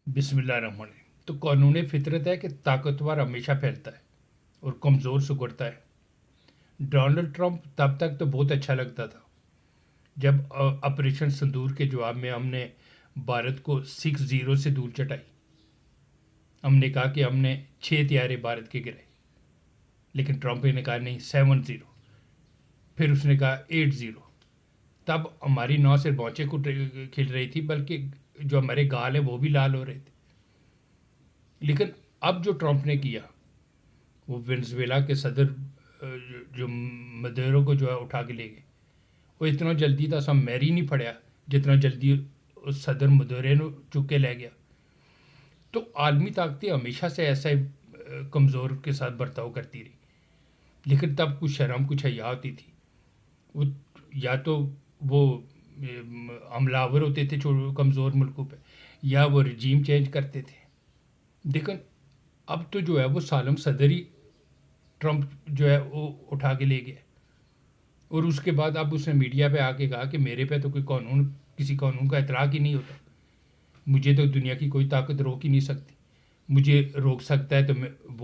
بسم اللہ الرحمن الرحیم۔ تو قانون فطرت ہے کہ طاقتور ہمیشہ پھیلتا ہے اور کمزور سکڑتا ہے۔ ڈونلڈ ٹرمپ تب تک تو بہت اچھا لگتا تھا جب آپریشن سندور کے جواب میں ہم نے بھارت کو 6-0 سے دور چٹائی۔ ہم نے کہا کہ ہم نے 6 طیارے بھارت کے گرائے، لیکن ٹرمپ نے کہا نہیں 7-0، پھر اس نے کہا 8-0۔ تب ہماری نہ صرف بانچیں کھل رہی تھی بلکہ جو ہمارے گال ہیں وہ بھی لال ہو رہے تھے۔ لیکن اب جو ٹرمپ نے کیا، وہ وینزویلا کے صدر جو مدیرو کو جو ہے اٹھا کے لے گئے۔ وہ اتنا جلدی تھا سب میری نہیں پڑیا جتنا جلدی اس صدر مدیرے نے چک کے لے گیا۔ تو عالمی طاقتیں ہمیشہ سے ایسا ہی کمزور کے ساتھ برتاؤ کرتی رہی، لیکن تب کچھ شرم کچھ حیا ہوتی تھی۔ وہ یا تو وہ حملہ آور ہوتے تھے کمزور ملکوں پہ، یا وہ رجیم چینج کرتے تھے۔ لیکن اب تو جو ہے وہ سالم صدر ہی ٹرمپ جو ہے وہ اٹھا کے لے گیا، اور اس کے بعد اب اس نے میڈیا پہ آ کے کہا کہ میرے پہ تو کوئی قانون، کسی قانون کا اطلاق ہی نہیں ہوتا، مجھے تو دنیا کی کوئی طاقت روک ہی نہیں سکتی، مجھے روک سکتا ہے تو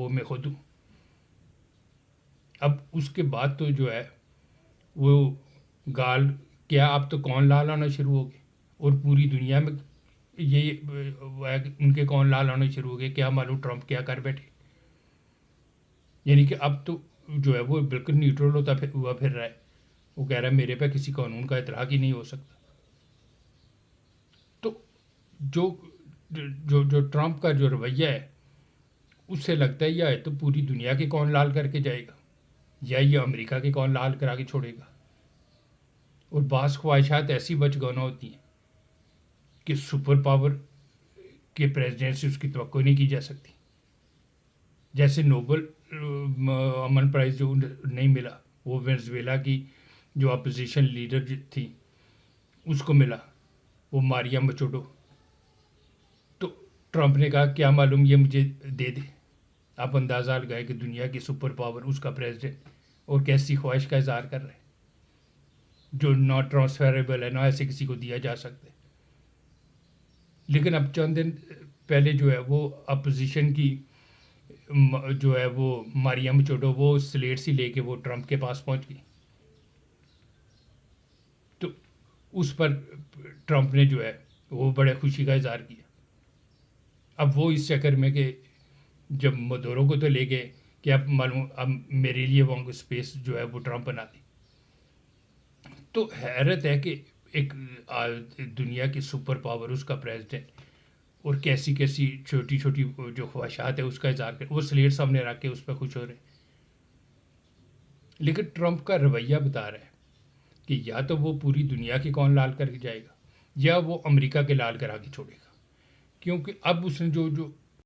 میں خود ہوں۔ اب اس کے بعد تو جو ہے وہ گال کیا، اب تو کون لال آنا شروع ہو گئے، اور پوری دنیا میں یہ ان کے کون لال آنے شروع ہو گئے، کیا معلوم ٹرمپ کیا کر بیٹھے۔ یعنی کہ اب تو جو ہے وہ بالکل نیوٹرل ہوا پھر رہا ہے، وہ کہہ رہا ہے میرے پہ کسی قانون کا اطلاق ہی نہیں ہو سکتا۔ تو جو جو جو ٹرمپ کا جو رویہ ہے، اس سے لگتا ہے یا تو پوری دنیا کے کون لال کر کے جائے گا، یا یہ امریکہ کے کون لال کرا کے چھوڑے گا۔ اور بعض خواہشات ایسی بچگانا ہوتی ہیں کہ سپر پاور کے پریزیڈنٹ سے اس کی توقع نہیں کی جا سکتی۔ جیسے نوبل امن پرائز جو نہیں ملا، وہ وینزویلا کی جو اپوزیشن لیڈر تھی اس کو ملا، وہ ماریا مچوڈو۔ تو ٹرمپ نے کہا کیا معلوم یہ مجھے دے دے۔ آپ اندازہ لگائے کہ دنیا کی سپر پاور اس کا پریزیڈنٹ، اور کیسی خواہش کا اظہار کر رہے ہیں جو نہ ٹرانسفیریبل ہے، نہ ایسے کسی کو دیا جا سکتا ہے۔ لیکن اب چند دن پہلے جو ہے وہ اپوزیشن کی جو ہے وہ ماریم چوڈو، وہ سلیٹ سی لے کے وہ ٹرمپ کے پاس پہنچ گئی۔ تو اس پر ٹرمپ نے جو ہے وہ بڑے خوشی کا اظہار کیا۔ اب وہ اس چکر میں کہ جب مدورو کو تو لے گئے کہ اب معلوم اب میرے لیے وہ اسپیس جو ہے وہ ٹرمپ بنا دی۔ تو حیرت ہے کہ ایک دنیا کی سپر پاور اس کا پریزیڈنٹ، اور کیسی کیسی چھوٹی چھوٹی جو خواہشات ہے اس کا اظہار کر، وہ سلیٹ سامنے رکھ کے اس پہ خوش ہو رہے ہیں۔ لیکن ٹرمپ کا رویہ بتا رہا ہے کہ یا تو وہ پوری دنیا کی کون لال کر کے جائے گا، یا وہ امریکہ کے لال کرا کے چھوڑے گا۔ کیونکہ اب اس نے جو